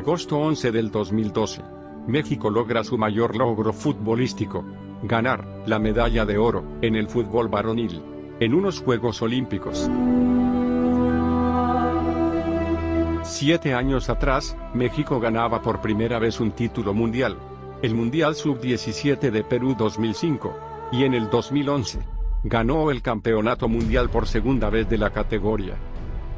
Agosto 11 del 2012. México logra su mayor logro futbolístico: ganar la medalla de oro en el fútbol varonil en unos Juegos Olímpicos. 7 años atrás, México ganaba por primera vez un título mundial, el Mundial Sub-17 de Perú 2005, y en el 2011, ganó el Campeonato Mundial por segunda vez de la categoría.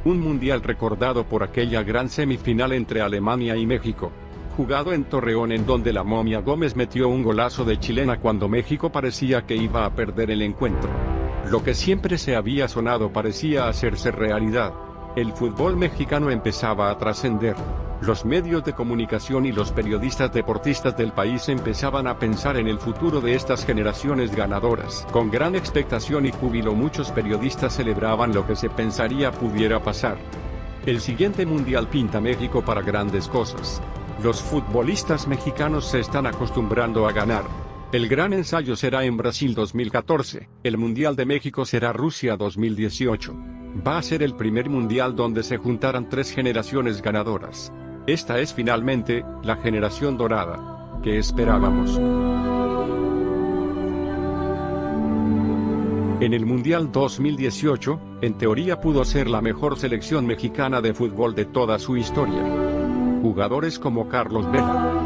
Un mundial recordado por aquella gran semifinal entre Alemania y México, jugado en Torreón, en donde la Momia Gómez metió un golazo de chilena cuando México parecía que iba a perder el encuentro. Lo que siempre se había sonado parecía hacerse realidad. El fútbol mexicano empezaba a trascender. Los medios de comunicación y los periodistas deportistas del país empezaban a pensar en el futuro de estas generaciones ganadoras. Con gran expectación y júbilo, muchos periodistas celebraban lo que se pensaría pudiera pasar. El siguiente mundial pinta a México para grandes cosas. Los futbolistas mexicanos se están acostumbrando a ganar. El gran ensayo será en Brasil 2014, el Mundial de México será Rusia 2018. Va a ser el primer mundial donde se juntarán 3 generaciones ganadoras. Esta es finalmente la generación dorada que esperábamos. En el Mundial 2018, en teoría pudo ser la mejor selección mexicana de fútbol de toda su historia. Jugadores como Carlos Vela,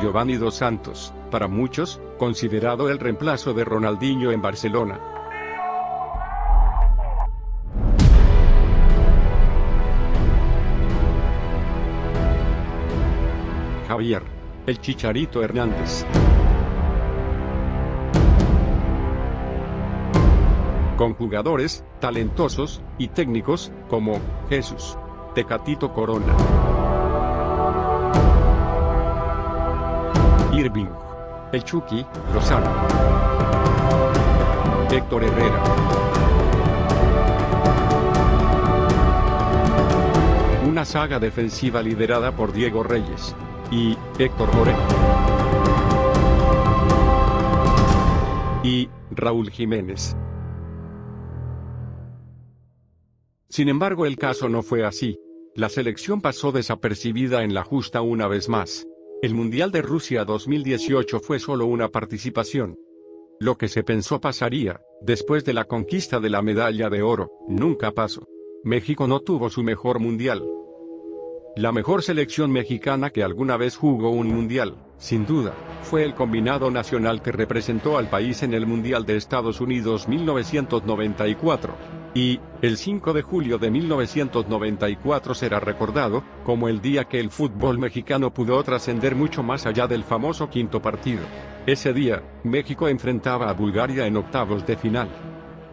Giovanni Dos Santos, para muchos, considerado el reemplazo de Ronaldinho en Barcelona. Javier, el Chicharito Hernández. Con jugadores talentosos y técnicos como Jesús Tecatito Corona, Irving, el Chucky Lozano, Héctor Herrera, una saga defensiva liderada por Diego Reyes y Héctor Moreno, y Raúl Jiménez. Sin embargo, el caso no fue así. La selección pasó desapercibida en la justa una vez más. El Mundial de Rusia 2018 fue solo una participación. Lo que se pensó pasaría, después de la conquista de la medalla de oro, nunca pasó. México no tuvo su mejor mundial. La mejor selección mexicana que alguna vez jugó un mundial, sin duda, fue el combinado nacional que representó al país en el Mundial de Estados Unidos 1994. Y, el 5 de julio de 1994 será recordado como el día que el fútbol mexicano pudo trascender mucho más allá del famoso quinto partido. Ese día, México enfrentaba a Bulgaria en octavos de final.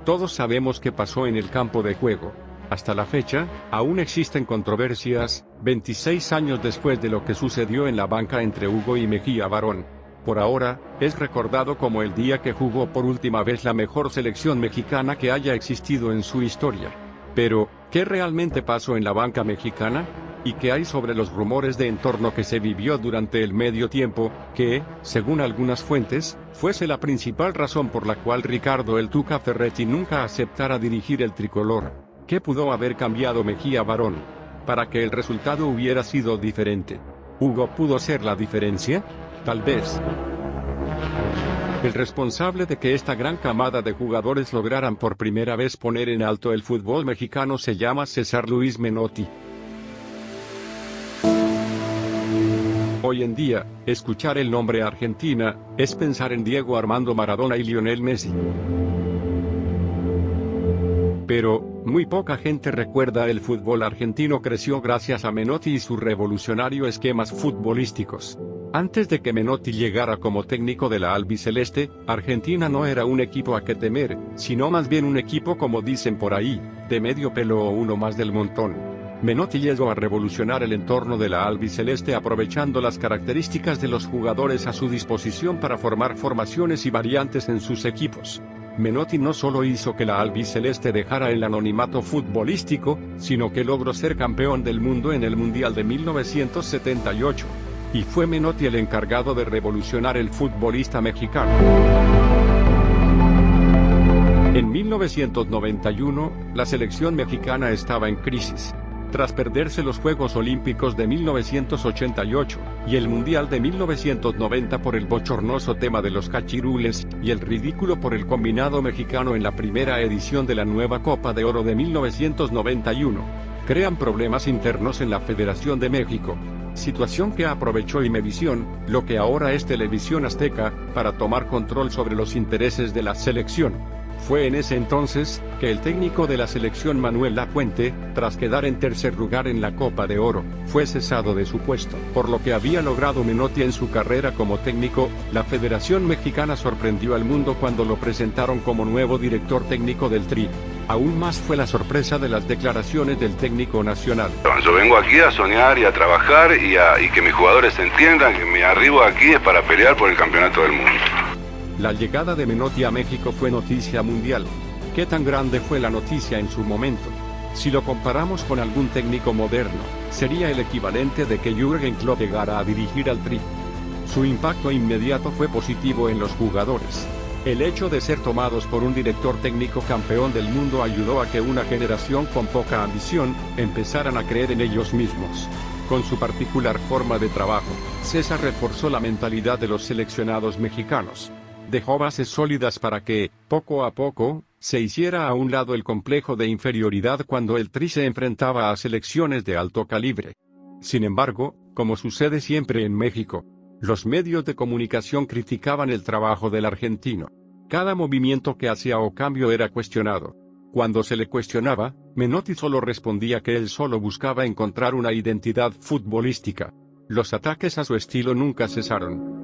Todos sabemos qué pasó en el campo de juego. Hasta la fecha, aún existen controversias, 26 años después de lo que sucedió en la banca entre Hugo y Mejía Barón. Por ahora, es recordado como el día que jugó por última vez la mejor selección mexicana que haya existido en su historia. Pero, ¿qué realmente pasó en la banca mexicana? ¿Y qué hay sobre los rumores de entorno que se vivió durante el medio tiempo, que, según algunas fuentes, fuese la principal razón por la cual Ricardo "el Tuca" Ferretti nunca aceptara dirigir el tricolor? ¿Qué pudo haber cambiado Mejía Barón para que el resultado hubiera sido diferente? ¿Hugo pudo ser la diferencia? Tal vez. El responsable de que esta gran camada de jugadores lograran por primera vez poner en alto el fútbol mexicano se llama César Luis Menotti. Hoy en día, escuchar el nombre Argentina es pensar en Diego Armando Maradona y Lionel Messi. Pero, muy poca gente recuerda el fútbol argentino creció gracias a Menotti y sus revolucionarios esquemas futbolísticos. Antes de que Menotti llegara como técnico de la albiceleste, Argentina no era un equipo a que temer, sino más bien un equipo, como dicen por ahí, de medio pelo o uno más del montón. Menotti llegó a revolucionar el entorno de la albiceleste aprovechando las características de los jugadores a su disposición para formar formaciones y variantes en sus equipos. Menotti no solo hizo que la albiceleste dejara el anonimato futbolístico, sino que logró ser campeón del mundo en el Mundial de 1978. Y fue Menotti el encargado de revolucionar el futbolista mexicano. En 1991, la selección mexicana estaba en crisis. Tras perderse los Juegos Olímpicos de 1988, y el Mundial de 1990 por el bochornoso tema de los cachirules, y el ridículo por el combinado mexicano en la primera edición de la nueva Copa de Oro de 1991, crean problemas internos en la Federación de México. Situación que aprovechó Imevisión, lo que ahora es Televisión Azteca, para tomar control sobre los intereses de la selección. Fue en ese entonces, que el técnico de la selección Manuel Lapuente, tras quedar en tercer lugar en la Copa de Oro, fue cesado de su puesto. Por lo que había logrado Menotti en su carrera como técnico, la Federación Mexicana sorprendió al mundo cuando lo presentaron como nuevo director técnico del Tri. Aún más fue la sorpresa de las declaraciones del técnico nacional. Yo vengo aquí a soñar y a trabajar y que mis jugadores entiendan que mi arribo aquí es para pelear por el campeonato del mundo. La llegada de Menotti a México fue noticia mundial. ¿Qué tan grande fue la noticia en su momento? Si lo comparamos con algún técnico moderno, sería el equivalente de que Jürgen Klopp llegara a dirigir al Tri. Su impacto inmediato fue positivo en los jugadores. El hecho de ser tomados por un director técnico campeón del mundo ayudó a que una generación con poca ambición empezaran a creer en ellos mismos. Con su particular forma de trabajo, César reforzó la mentalidad de los seleccionados mexicanos. Dejó bases sólidas para que, poco a poco, se hiciera a un lado el complejo de inferioridad cuando el Tri se enfrentaba a selecciones de alto calibre. Sin embargo, como sucede siempre en México, los medios de comunicación criticaban el trabajo del argentino. Cada movimiento que hacía o cambio era cuestionado. Cuando se le cuestionaba, Menotti solo respondía que él solo buscaba encontrar una identidad futbolística. Los ataques a su estilo nunca cesaron.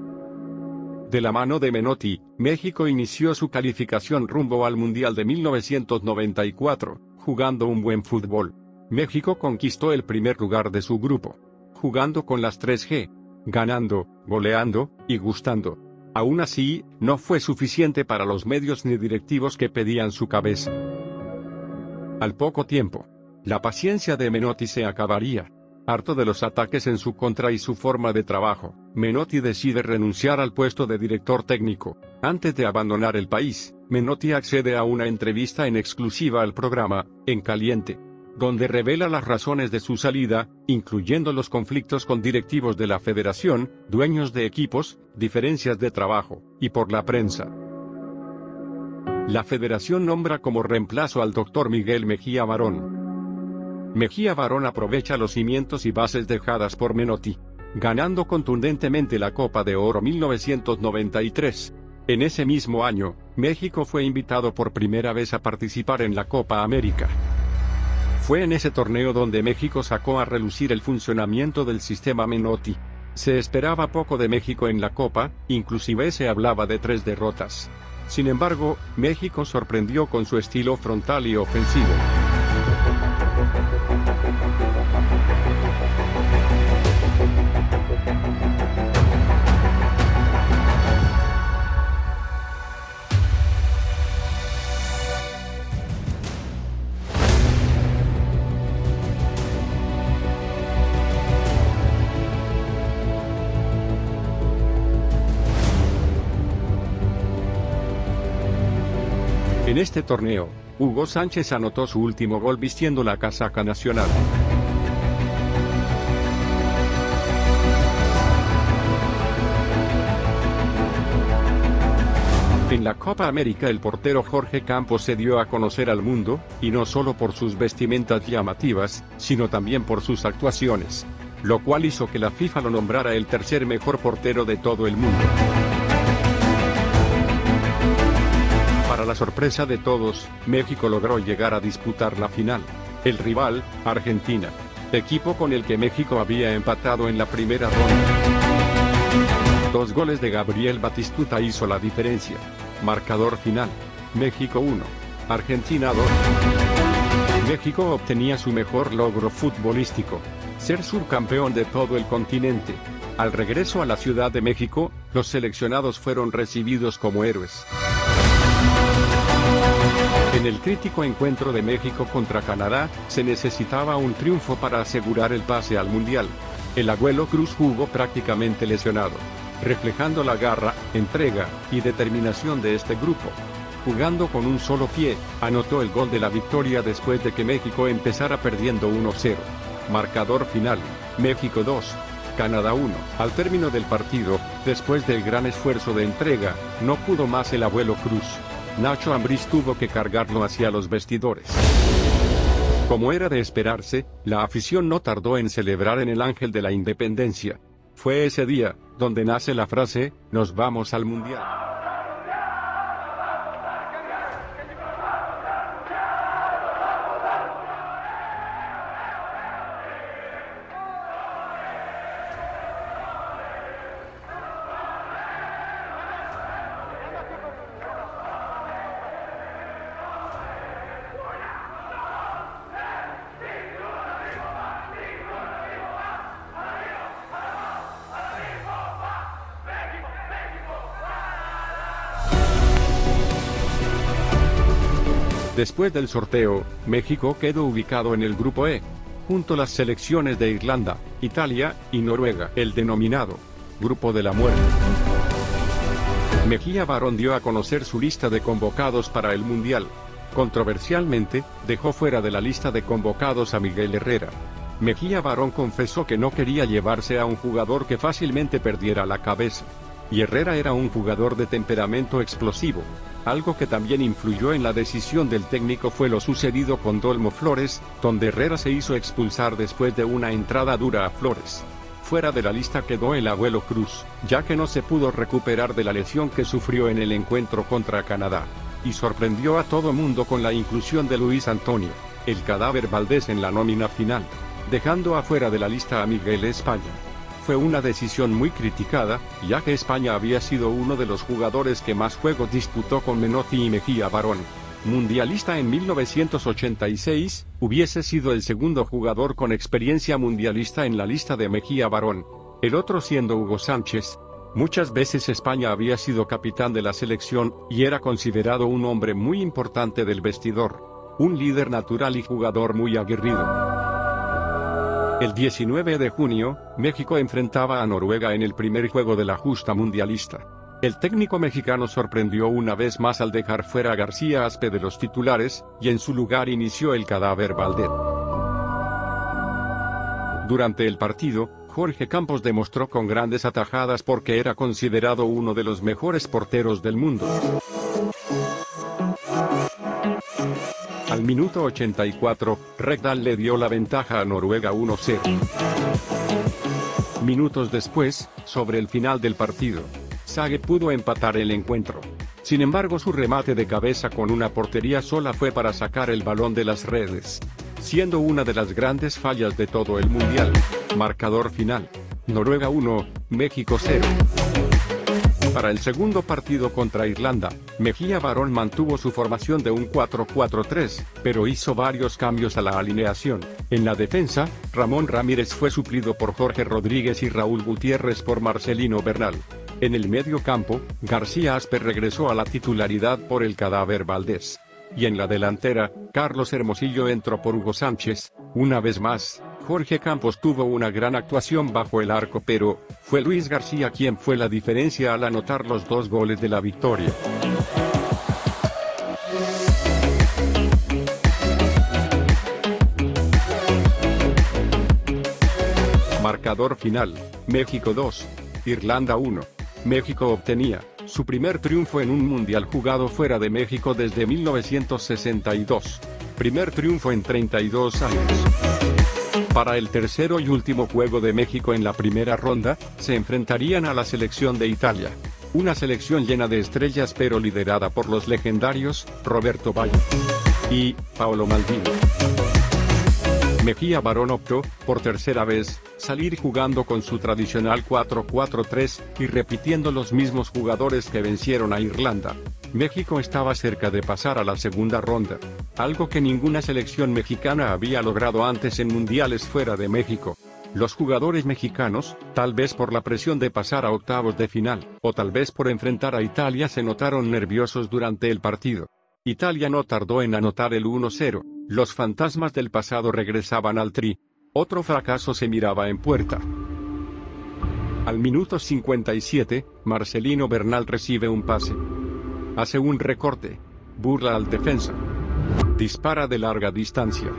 De la mano de Menotti, México inició su calificación rumbo al Mundial de 1994, jugando un buen fútbol. México conquistó el primer lugar de su grupo, jugando con las 3G, ganando, goleando, y gustando. Aún así, no fue suficiente para los medios ni directivos que pedían su cabeza. Al poco tiempo, la paciencia de Menotti se acabaría. Harto de los ataques en su contra y su forma de trabajo, Menotti decide renunciar al puesto de director técnico. Antes de abandonar el país, Menotti accede a una entrevista en exclusiva al programa, En Caliente, donde revela las razones de su salida, incluyendo los conflictos con directivos de la federación, dueños de equipos, diferencias de trabajo, y por la prensa. La federación nombra como reemplazo al Dr. Miguel Mejía Barón. Mejía Barón aprovecha los cimientos y bases dejadas por Menotti, ganando contundentemente la Copa de Oro 1993. En ese mismo año, México fue invitado por primera vez a participar en la Copa América. Fue en ese torneo donde México sacó a relucir el funcionamiento del sistema Menotti. Se esperaba poco de México en la Copa, inclusive se hablaba de 3 derrotas. Sin embargo, México sorprendió con su estilo frontal y ofensivo. En este torneo, Hugo Sánchez anotó su último gol vistiendo la casaca nacional. En la Copa América el portero Jorge Campos se dio a conocer al mundo, y no solo por sus vestimentas llamativas, sino también por sus actuaciones, lo cual hizo que la FIFA lo nombrara el tercer mejor portero de todo el mundo. Para la sorpresa de todos, México logró llegar a disputar la final. El rival, Argentina, equipo con el que México había empatado en la primera ronda. 2 goles de Gabriel Batistuta hizo la diferencia. Marcador final: México 1, Argentina 2. México obtenía su mejor logro futbolístico: ser subcampeón de todo el continente. Al regreso a la Ciudad de México, los seleccionados fueron recibidos como héroes. En el crítico encuentro de México contra Canadá, se necesitaba un triunfo para asegurar el pase al Mundial. El Abuelo Cruz jugó prácticamente lesionado, reflejando la garra, entrega y determinación de este grupo. jugando con un solo pie, anotó el gol de la victoria después de que México empezara perdiendo 1-0. Marcador final: México 2, Canadá 1. Al término del partido, después del gran esfuerzo de entrega, no pudo más el abuelo Cruz. Nacho Ambriz tuvo que cargarlo hacia los vestidores. Como era de esperarse, la afición no tardó en celebrar en el Ángel de la Independencia. Fue ese día donde nace la frase: "Nos vamos al Mundial". Después del sorteo, México quedó ubicado en el grupo E, junto a las selecciones de Irlanda, Italia y Noruega, el denominado Grupo de la Muerte. Mejía Barón dio a conocer su lista de convocados para el Mundial. Controversialmente, dejó fuera de la lista de convocados a Miguel Herrera. Mejía Barón confesó que no quería llevarse a un jugador que fácilmente perdiera la cabeza. Y Herrera era un jugador de temperamento explosivo. Algo que también influyó en la decisión del técnico fue lo sucedido con Dolmo Flores, donde Herrera se hizo expulsar después de una entrada dura a Flores. Fuera de la lista quedó el abuelo Cruz, ya que no se pudo recuperar de la lesión que sufrió en el encuentro contra Canadá. Y sorprendió a todo mundo con la inclusión de Luis Antonio, el Cadáver Valdés, en la nómina final, dejando afuera de la lista a Miguel España. Fue una decisión muy criticada, ya que España había sido uno de los jugadores que más juegos disputó con Menotti y Mejía Barón. Mundialista en 1986, hubiese sido el segundo jugador con experiencia mundialista en la lista de Mejía Barón, el otro siendo Hugo Sánchez. Muchas veces España había sido capitán de la selección, y era considerado un hombre muy importante del vestidor, un líder natural y jugador muy aguerrido. El 19 de junio, México enfrentaba a Noruega en el primer juego de la justa mundialista. El técnico mexicano sorprendió una vez más al dejar fuera a García Aspe de los titulares, y en su lugar inició el Cadáver Valdés. Durante el partido, Jorge Campos demostró con grandes atajadas porque era considerado uno de los mejores porteros del mundo. Al minuto 84, Rekdal le dio la ventaja a Noruega 1-0. Minutos después, sobre el final del partido, Sage pudo empatar el encuentro. Sin embargo, su remate de cabeza con una portería sola fue para sacar el balón de las redes, siendo una de las grandes fallas de todo el Mundial. Marcador final: Noruega 1, México 0. Para el segundo partido contra Irlanda, Mejía Barón mantuvo su formación de un 4-4-3, pero hizo varios cambios a la alineación. En la defensa, Ramón Ramírez fue suplido por Jorge Rodríguez y Raúl Gutiérrez por Marcelino Bernal. En el medio campo, García Aspe regresó a la titularidad por el Cadáver Valdés. Y en la delantera, Carlos Hermosillo entró por Hugo Sánchez. Una vez más, Jorge Campos tuvo una gran actuación bajo el arco, pero fue Luis García quien fue la diferencia al anotar los 2 goles de la victoria. Marcador final: México 2, Irlanda 1. México obtenía su primer triunfo en un mundial jugado fuera de México desde 1962. Primer triunfo en 32 años. Para el tercero y último juego de México en la primera ronda, se enfrentarían a la selección de Italia. Una selección llena de estrellas pero liderada por los legendarios Roberto Baggio y Paolo Maldini. Mejía Barón optó, por tercera vez, salir jugando con su tradicional 4-4-3, y repitiendo los mismos jugadores que vencieron a Irlanda. México estaba cerca de pasar a la segunda ronda, algo que ninguna selección mexicana había logrado antes en mundiales fuera de México. Los jugadores mexicanos, tal vez por la presión de pasar a octavos de final, o tal vez por enfrentar a Italia, se notaron nerviosos durante el partido. Italia no tardó en anotar el 1-0, los fantasmas del pasado regresaban al Tri. Otro fracaso se miraba en puerta. Al minuto 57, Marcelino Bernal recibe un pase. Hace un recorte, Burla al defensa. Dispara de larga distancia.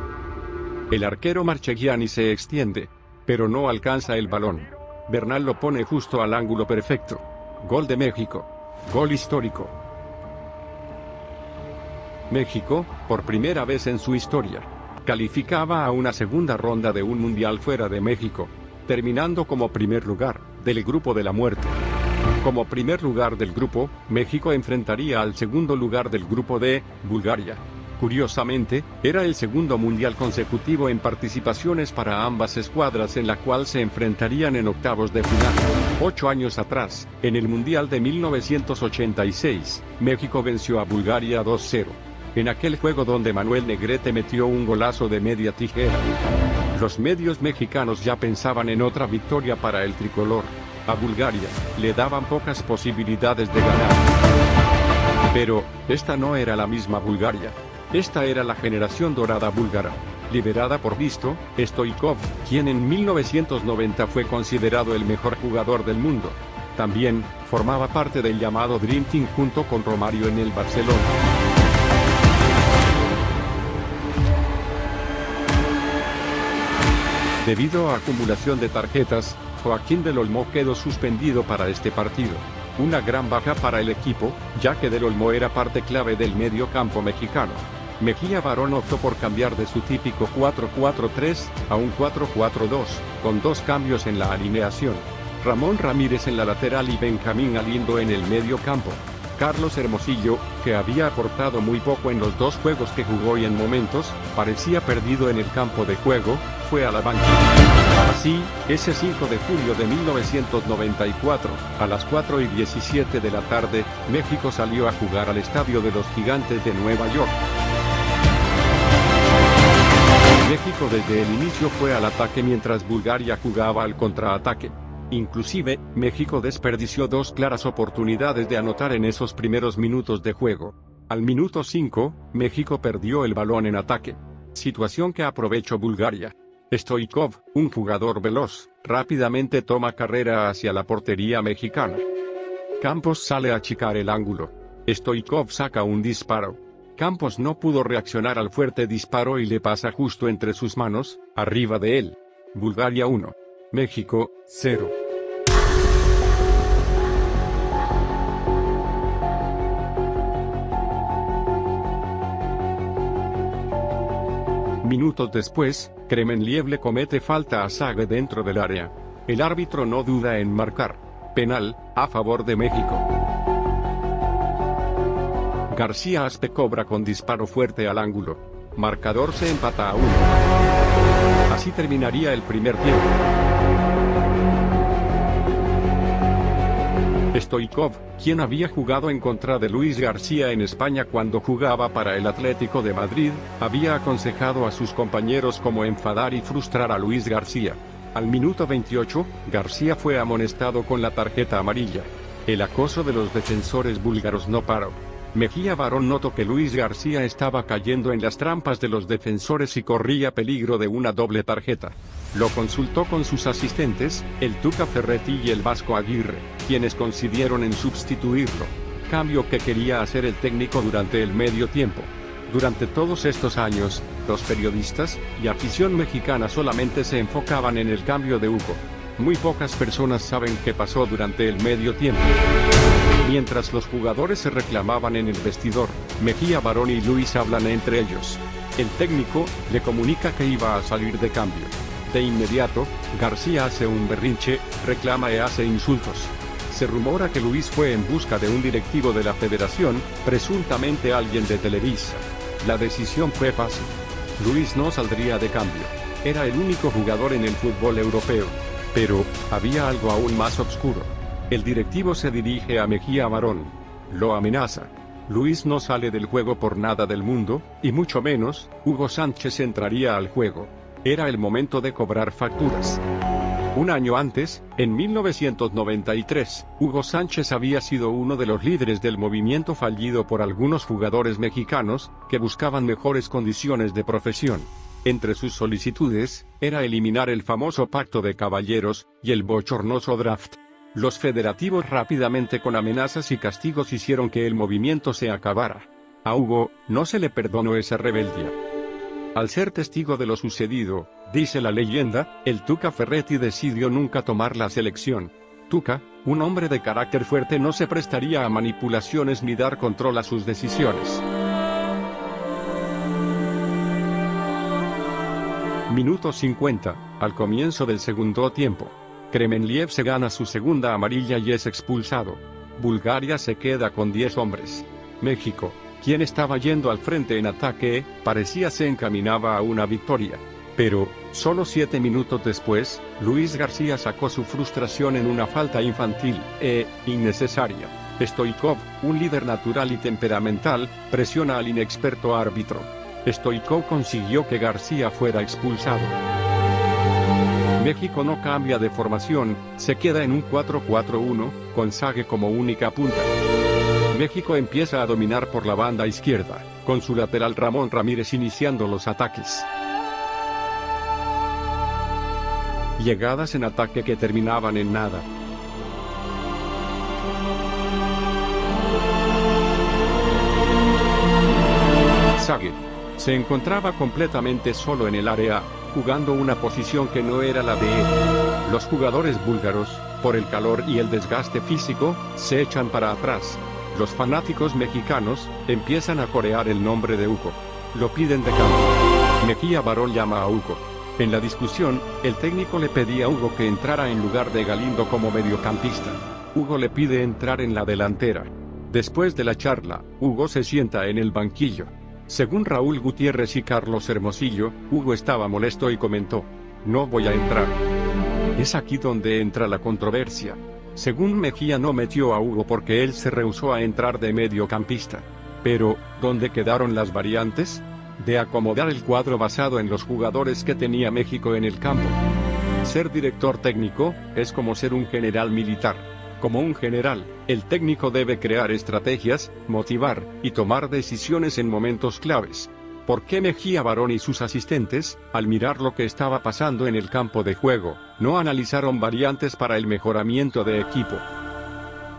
El arquero Marchegiani se extiende, pero no alcanza el balón. Bernal lo pone justo al ángulo perfecto. Gol de México. Gol histórico. México, por primera vez en su historia, calificaba a una segunda ronda de un mundial fuera de México, terminando como primer lugar del grupo de la muerte. Como primer lugar del grupo, México enfrentaría al segundo lugar del grupo D, Bulgaria. Curiosamente, era el segundo mundial consecutivo en participaciones para ambas escuadras, en la cual se enfrentarían en octavos de final. 8 años atrás, en el Mundial de 1986, México venció a Bulgaria 2-0. En aquel juego donde Manuel Negrete metió un golazo de media tijera. Los medios mexicanos ya pensaban en otra victoria para el tricolor. A Bulgaria le daban pocas posibilidades de ganar. Pero esta no era la misma Bulgaria. Esta era la generación dorada búlgara, liderada por Hristo Stoichkov, quien en 1990 fue considerado el mejor jugador del mundo. También formaba parte del llamado Dream Team junto con Romario en el Barcelona. Debido a acumulación de tarjetas, Joaquín Del Olmo quedó suspendido para este partido. Una gran baja para el equipo, ya que Del Olmo era parte clave del medio campo mexicano. Mejía Barón optó por cambiar de su típico 4-4-3 a un 4-4-2, con 2 cambios en la alineación. Ramón Ramírez en la lateral y Benjamín Galindo en el medio campo. Carlos Hermosillo, que había aportado muy poco en los 2 juegos que jugó y en momentos parecía perdido en el campo de juego, fue a la banca. Así, ese 5 de julio de 1994, a las 4:17 de la tarde, México salió a jugar al Estadio de los Gigantes de Nueva York. México desde el inicio fue al ataque mientras Bulgaria jugaba al contraataque. Inclusive, México desperdició 2 claras oportunidades de anotar en esos primeros minutos de juego. Al minuto 5, México perdió el balón en ataque. Situación que aprovechó Bulgaria. Stoichkov, un jugador veloz, rápidamente toma carrera hacia la portería mexicana. Campos sale a achicar el ángulo. Stoichkov saca un disparo. Campos no pudo reaccionar al fuerte disparo y le pasa justo entre sus manos, arriba de él. Bulgaria 1. México, 0. Minutos después, Kremenliev le comete falta a Sague dentro del área. El árbitro no duda en marcar penal a favor de México. García Aspe cobra con disparo fuerte al ángulo. Marcador se empata a 1. Así terminaría el primer tiempo. Stoichkov, quien había jugado en contra de Luis García en España cuando jugaba para el Atlético de Madrid, había aconsejado a sus compañeros cómo enfadar y frustrar a Luis García. Al minuto 28, García fue amonestado con la tarjeta amarilla. El acoso de los defensores búlgaros no paró. Mejía Barón notó que Luis García estaba cayendo en las trampas de los defensores y corría peligro de una doble tarjeta. Lo consultó con sus asistentes, el Tuca Ferretti y el Vasco Aguirre, quienes coincidieron en sustituirlo. Cambio que quería hacer el técnico durante el medio tiempo. Durante todos estos años, los periodistas y afición mexicana solamente se enfocaban en el cambio de Hugo. Muy pocas personas saben qué pasó durante el medio tiempo. Mientras los jugadores se reclamaban en el vestidor, Mejía Barón y Luis hablan entre ellos. El técnico le comunica que iba a salir de cambio. De inmediato, García hace un berrinche, reclama y hace insultos. Se rumora que Luis fue en busca de un directivo de la federación, presuntamente alguien de Televisa. La decisión fue fácil. Luis no saldría de cambio. Era el único jugador en el fútbol europeo. Pero había algo aún más oscuro. El directivo se dirige a Mejía Barón. Lo amenaza. Luis no sale del juego por nada del mundo, y mucho menos, Hugo Sánchez entraría al juego. Era el momento de cobrar facturas. Un año antes, en 1993, Hugo Sánchez había sido uno de los líderes del movimiento fallido por algunos jugadores mexicanos, que buscaban mejores condiciones de profesión. Entre sus solicitudes, era eliminar el famoso pacto de caballeros, y el bochornoso draft. Los federativos rápidamente con amenazas y castigos hicieron que el movimiento se acabara. A Hugo, no se le perdonó esa rebeldía. Al ser testigo de lo sucedido, dice la leyenda, el Tuca Ferretti decidió nunca tomar la selección. Tuca, un hombre de carácter fuerte, no se prestaría a manipulaciones ni dar control a sus decisiones. Minuto 50, al comienzo del segundo tiempo. Kremenliev se gana su segunda amarilla y es expulsado. Bulgaria se queda con 10 hombres. México, quien estaba yendo al frente en ataque, parecía se encaminaba a una victoria. Pero, solo 7 minutos después, Luis García sacó su frustración en una falta infantil innecesaria. Stoichkov, un líder natural y temperamental, presiona al inexperto árbitro. Stoichkov consiguió que García fuera expulsado. México no cambia de formación, se queda en un 4-4-1, con Sague como única punta. México empieza a dominar por la banda izquierda, con su lateral Ramón Ramírez iniciando los ataques. Llegadas en ataque que terminaban en nada. Sague se encontraba completamente solo en el área, jugando una posición que no era la de él. Los jugadores búlgaros, por el calor y el desgaste físico, se echan para atrás. Los fanáticos mexicanos empiezan a corear el nombre de Hugo. Lo piden de cambio. Mejía Barón llama a Hugo. En la discusión, el técnico le pedía a Hugo que entrara en lugar de Galindo como mediocampista. Hugo le pide entrar en la delantera. Después de la charla, Hugo se sienta en el banquillo. Según Raúl Gutiérrez y Carlos Hermosillo, Hugo estaba molesto y comentó: "No voy a entrar". Es aquí donde entra la controversia. Según Mejía, no metió a Hugo porque él se rehusó a entrar de mediocampista. Pero, ¿dónde quedaron las variantes? De acomodar el cuadro basado en los jugadores que tenía México en el campo. Ser director técnico es como ser un general militar. Como un general, el técnico debe crear estrategias, motivar y tomar decisiones en momentos claves. ¿Por qué Mejía Barón y sus asistentes, al mirar lo que estaba pasando en el campo de juego, no analizaron variantes para el mejoramiento de equipo?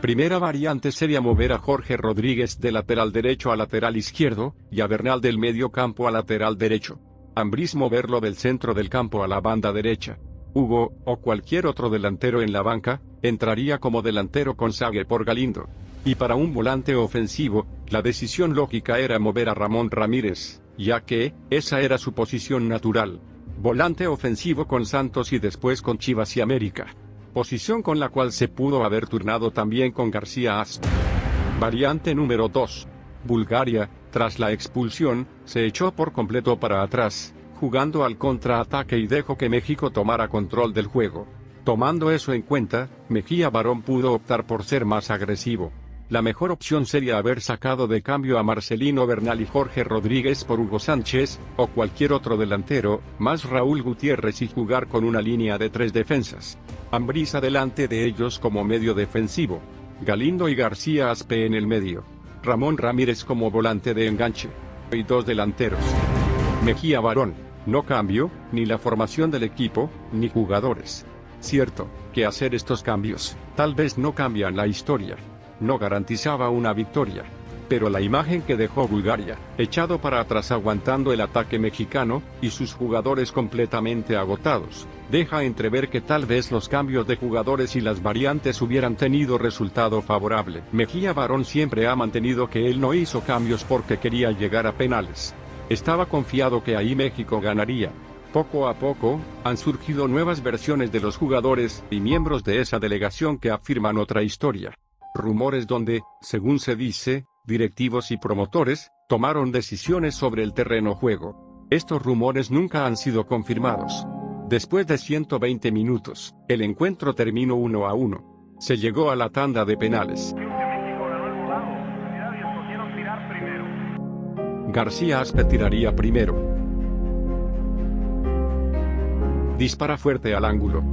Primera variante sería mover a Jorge Rodríguez de lateral derecho a lateral izquierdo, y a Bernal del medio campo a lateral derecho. Ambriz moverlo del centro del campo a la banda derecha. Hugo, o cualquier otro delantero en la banca, entraría como delantero con Sague por Galindo. Y para un volante ofensivo, la decisión lógica era mover a Ramón Ramírez, ya que, esa era su posición natural. Volante ofensivo con Santos y después con Chivas y América. Posición con la cual se pudo haber turnado también con García Aspe. Variante número 2. Bulgaria, tras la expulsión, se echó por completo para atrás, jugando al contraataque y dejó que México tomara control del juego. Tomando eso en cuenta, Mejía Barón pudo optar por ser más agresivo. La mejor opción sería haber sacado de cambio a Marcelino Bernal y Jorge Rodríguez por Hugo Sánchez, o cualquier otro delantero, más Raúl Gutiérrez, y jugar con una línea de 3 defensas. Ambriz adelante de ellos como medio defensivo. Galindo y García Aspe en el medio. Ramón Ramírez como volante de enganche. Y 2 delanteros. Mejía Barón no cambió, ni la formación del equipo, ni jugadores. Cierto, que hacer estos cambios, tal vez no cambian la historia. No garantizaba una victoria. Pero la imagen que dejó Bulgaria, echado para atrás aguantando el ataque mexicano, y sus jugadores completamente agotados, deja entrever que tal vez los cambios de jugadores y las variantes hubieran tenido resultado favorable. Mejía Barón siempre ha mantenido que él no hizo cambios porque quería llegar a penales. Estaba confiado que ahí México ganaría. Poco a poco, han surgido nuevas versiones de los jugadores y miembros de esa delegación que afirman otra historia. Rumores donde, según se dice, directivos y promotores tomaron decisiones sobre el terreno juego. Estos rumores nunca han sido confirmados. Después de 120 minutos, el encuentro terminó 1-1. Se llegó a la tanda de penales. García Aspe tiraría primero. Dispara fuerte al ángulo.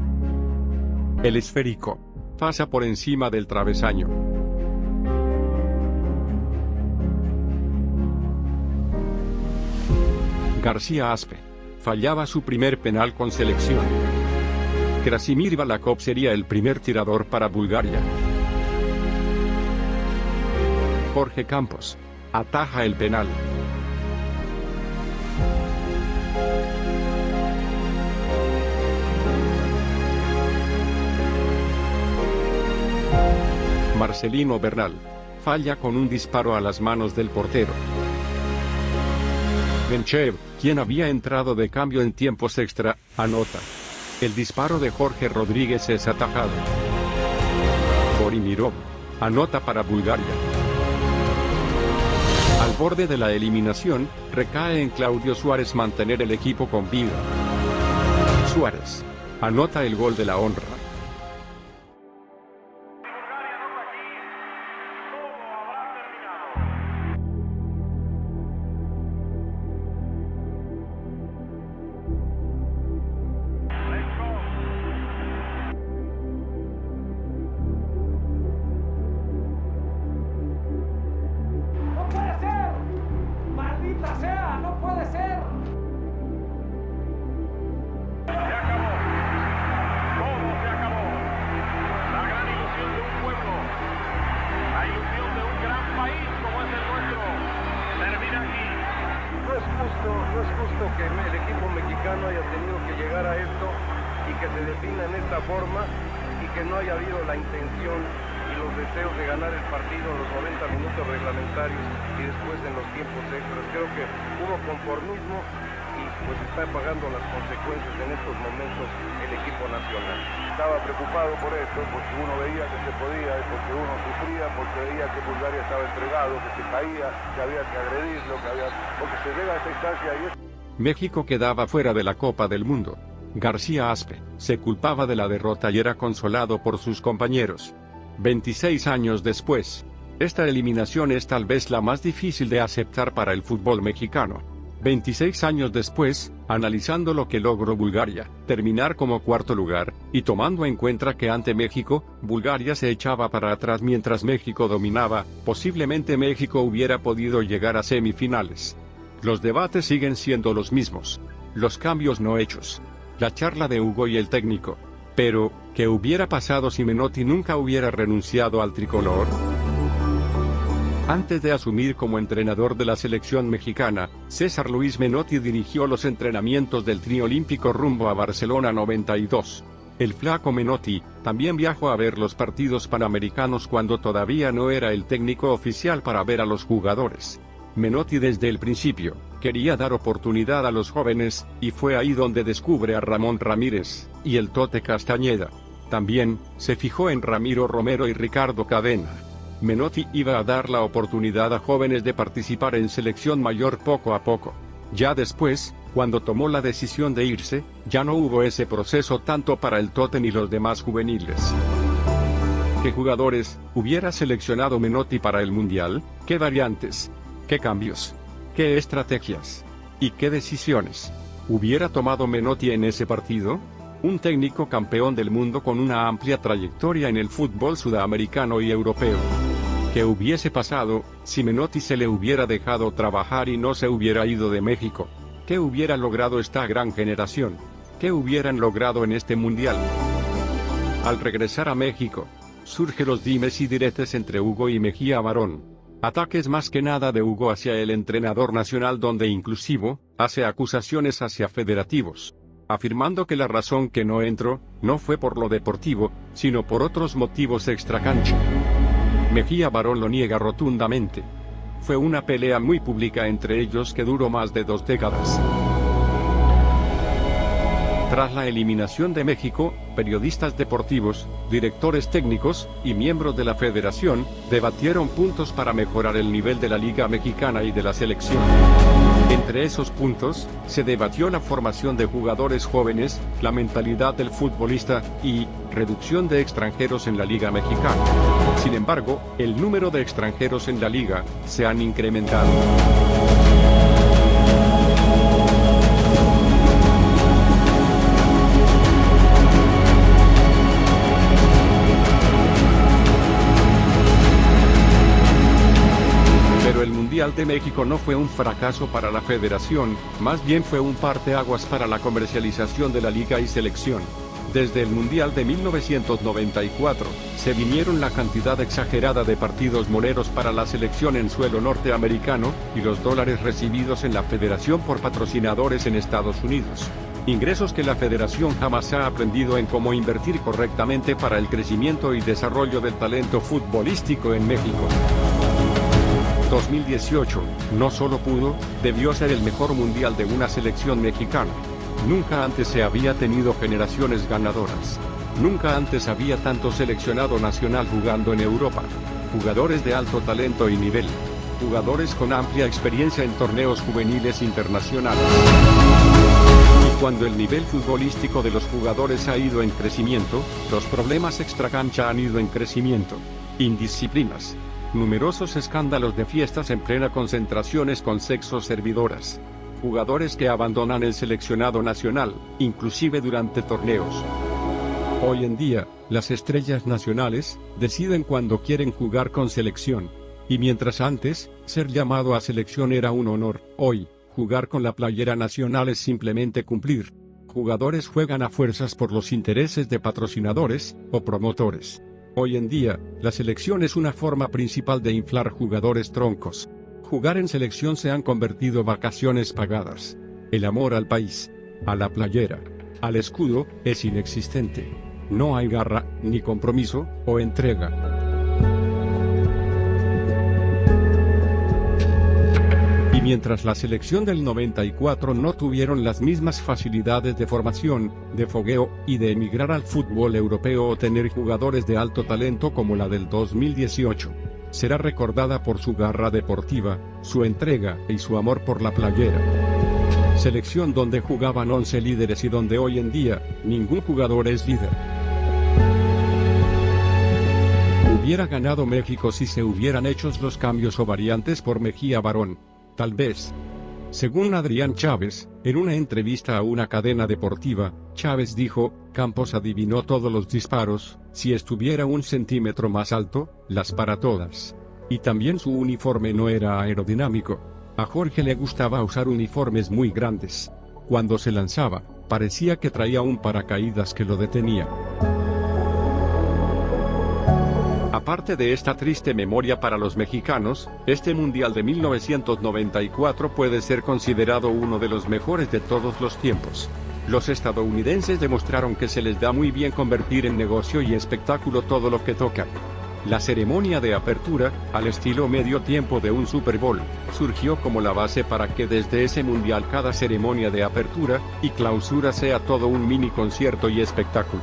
El esférico pasa por encima del travesaño. García Aspe fallaba su primer penal con selección. Krasimir Balakov sería el primer tirador para Bulgaria. Jorge Campos Ataja el penal. Marcelino Bernal falla con un disparo a las manos del portero. Benchev, quien había entrado de cambio en tiempos extra, anota. El disparo de Jorge Rodríguez es atajado. Borimirov anota para Bulgaria. Al borde de la eliminación, recae en Claudio Suárez mantener el equipo con vida. Suárez anota el gol de la honra. No es justo que el equipo mexicano haya tenido que llegar a esto y que se defina en esta forma y que no haya habido la intención y los deseos de ganar el partido en los 90 minutos reglamentarios y después en los tiempos extras. Creo que hubo conformismo y pues está pagando las consecuencias en estos momentos el equipo nacional. Estaba preocupado por esto, porque uno veía que se podía, porque uno sufría, porque veía que Bulgaria estaba entregado, que se caía, que había que agredirlo, porque se llega a esta instancia y es... México quedaba fuera de la Copa del Mundo. García Aspe se culpaba de la derrota y era consolado por sus compañeros. 26 años después, esta eliminación es tal vez la más difícil de aceptar para el fútbol mexicano. 26 años después, analizando lo que logró Bulgaria, terminar como cuarto lugar, y tomando en cuenta que ante México, Bulgaria se echaba para atrás mientras México dominaba, posiblemente México hubiera podido llegar a semifinales. Los debates siguen siendo los mismos. Los cambios no hechos. La charla de Hugo y el técnico. Pero, ¿qué hubiera pasado si Menotti nunca hubiera renunciado al tricolor? Antes de asumir como entrenador de la selección mexicana, César Luis Menotti dirigió los entrenamientos del triolímpico rumbo a Barcelona 92. El flaco Menotti también viajó a ver los partidos panamericanos cuando todavía no era el técnico oficial para ver a los jugadores. Menotti desde el principio quería dar oportunidad a los jóvenes, y fue ahí donde descubre a Ramón Ramírez y el Tote Castañeda. También se fijó en Ramiro Romero y Ricardo Cadena. Menotti iba a dar la oportunidad a jóvenes de participar en selección mayor poco a poco. Ya después, cuando tomó la decisión de irse, ya no hubo ese proceso tanto para el Tote ni los demás juveniles. ¿Qué jugadores hubiera seleccionado Menotti para el Mundial? ¿Qué variantes? ¿Qué cambios? ¿Qué estrategias? ¿Y qué decisiones hubiera tomado Menotti en ese partido? Un técnico campeón del mundo con una amplia trayectoria en el fútbol sudamericano y europeo. ¿Qué hubiese pasado si Menotti se le hubiera dejado trabajar y no se hubiera ido de México? ¿Qué hubiera logrado esta gran generación? ¿Qué hubieran logrado en este mundial? Al regresar a México, surgen los dimes y diretes entre Hugo y Mejía Barón. Ataques más que nada de Hugo hacia el entrenador nacional, donde inclusive hace acusaciones hacia federativos, afirmando que la razón que no entró no fue por lo deportivo, sino por otros motivos extracancha. Mejía Barón lo niega rotundamente. Fue una pelea muy pública entre ellos que duró más de 2 décadas. Tras la eliminación de México, periodistas deportivos, directores técnicos y miembros de la federación debatieron puntos para mejorar el nivel de la Liga Mexicana y de la selección. Entre esos puntos, se debatió la formación de jugadores jóvenes, la mentalidad del futbolista y reducción de extranjeros en la Liga Mexicana. Sin embargo, el número de extranjeros en la liga se han incrementado. Pero el Mundial de México no fue un fracaso para la federación, más bien fue un parteaguas para la comercialización de la liga y selección. Desde el Mundial de 1994, se vinieron la cantidad exagerada de partidos moleros para la selección en suelo norteamericano, y los dólares recibidos en la federación por patrocinadores en Estados Unidos. Ingresos que la federación jamás ha aprendido en cómo invertir correctamente para el crecimiento y desarrollo del talento futbolístico en México. 2018, no solo pudo, debió ser el mejor mundial de una selección mexicana. Nunca antes se había tenido generaciones ganadoras. Nunca antes había tanto seleccionado nacional jugando en Europa. Jugadores de alto talento y nivel. Jugadores con amplia experiencia en torneos juveniles internacionales. Y cuando el nivel futbolístico de los jugadores ha ido en crecimiento, los problemas extracancha han ido en crecimiento. Indisciplinas. Numerosos escándalos de fiestas en plena concentraciones con sexos servidoras. Jugadores que abandonan el seleccionado nacional, inclusive durante torneos. Hoy en día, las estrellas nacionales deciden cuándo quieren jugar con selección. Y mientras antes, ser llamado a selección era un honor, hoy, jugar con la playera nacional es simplemente cumplir. Jugadores juegan a fuerzas por los intereses de patrocinadores o promotores. Hoy en día, la selección es una forma principal de inflar jugadores troncos. Jugar en selección se han convertido en vacaciones pagadas. El amor al país, a la playera, al escudo, es inexistente. No hay garra, ni compromiso, o entrega. Y mientras la selección del 94 no tuvieron las mismas facilidades de formación, de fogueo, y de emigrar al fútbol europeo o tener jugadores de alto talento como la del 2018, será recordada por su garra deportiva, su entrega y su amor por la playera. Selección donde jugaban 11 líderes y donde hoy en día, ningún jugador es líder. Hubiera ganado México si se hubieran hecho los cambios o variantes por Mejía Barón. Tal vez. Según Adrián Chávez, en una entrevista a una cadena deportiva, Chávez dijo, Campos adivinó todos los disparos, si estuviera 1 centímetro más alto, las para todas. Y también su uniforme no era aerodinámico. A Jorge le gustaba usar uniformes muy grandes. Cuando se lanzaba, parecía que traía un paracaídas que lo detenía. Aparte de esta triste memoria para los mexicanos, este Mundial de 1994 puede ser considerado uno de los mejores de todos los tiempos. Los estadounidenses demostraron que se les da muy bien convertir en negocio y espectáculo todo lo que tocan. La ceremonia de apertura, al estilo medio tiempo de un Super Bowl, surgió como la base para que desde ese Mundial cada ceremonia de apertura y clausura sea todo un mini concierto y espectáculo.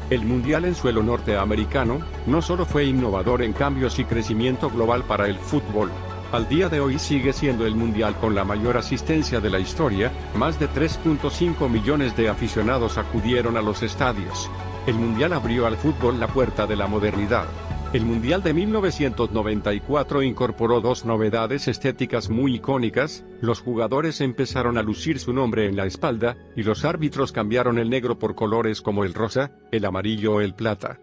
El Mundial en suelo norteamericano, no solo fue innovador en cambios y crecimiento global para el fútbol. Al día de hoy sigue siendo el Mundial con la mayor asistencia de la historia, más de 3.5 millones de aficionados acudieron a los estadios. El Mundial abrió al fútbol la puerta de la modernidad. El Mundial de 1994 incorporó 2 novedades estéticas muy icónicas: los jugadores empezaron a lucir su nombre en la espalda, y los árbitros cambiaron el negro por colores como el rosa, el amarillo o el plata.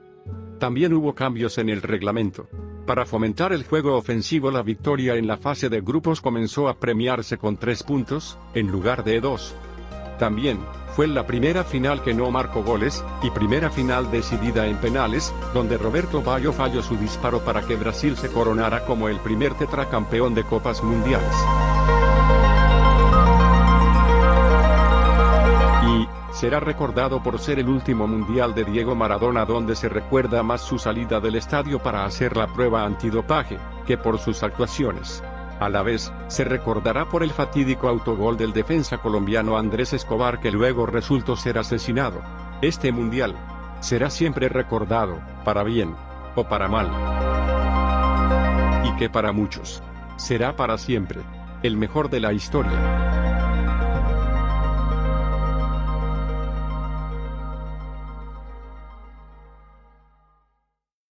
También hubo cambios en el reglamento. Para fomentar el juego ofensivo, la victoria en la fase de grupos comenzó a premiarse con 3 puntos, en lugar de 2. También, fue la primera final que no marcó goles, y primera final decidida en penales, donde Roberto Baggio falló su disparo para que Brasil se coronara como el primer tetracampeón de Copas Mundiales. Y, será recordado por ser el último Mundial de Diego Maradona, donde se recuerda más su salida del estadio para hacer la prueba antidopaje, que por sus actuaciones. A la vez, se recordará por el fatídico autogol del defensa colombiano Andrés Escobar, que luego resultó ser asesinado. Este Mundial será siempre recordado, para bien o para mal. Y que para muchos será para siempre el mejor de la historia.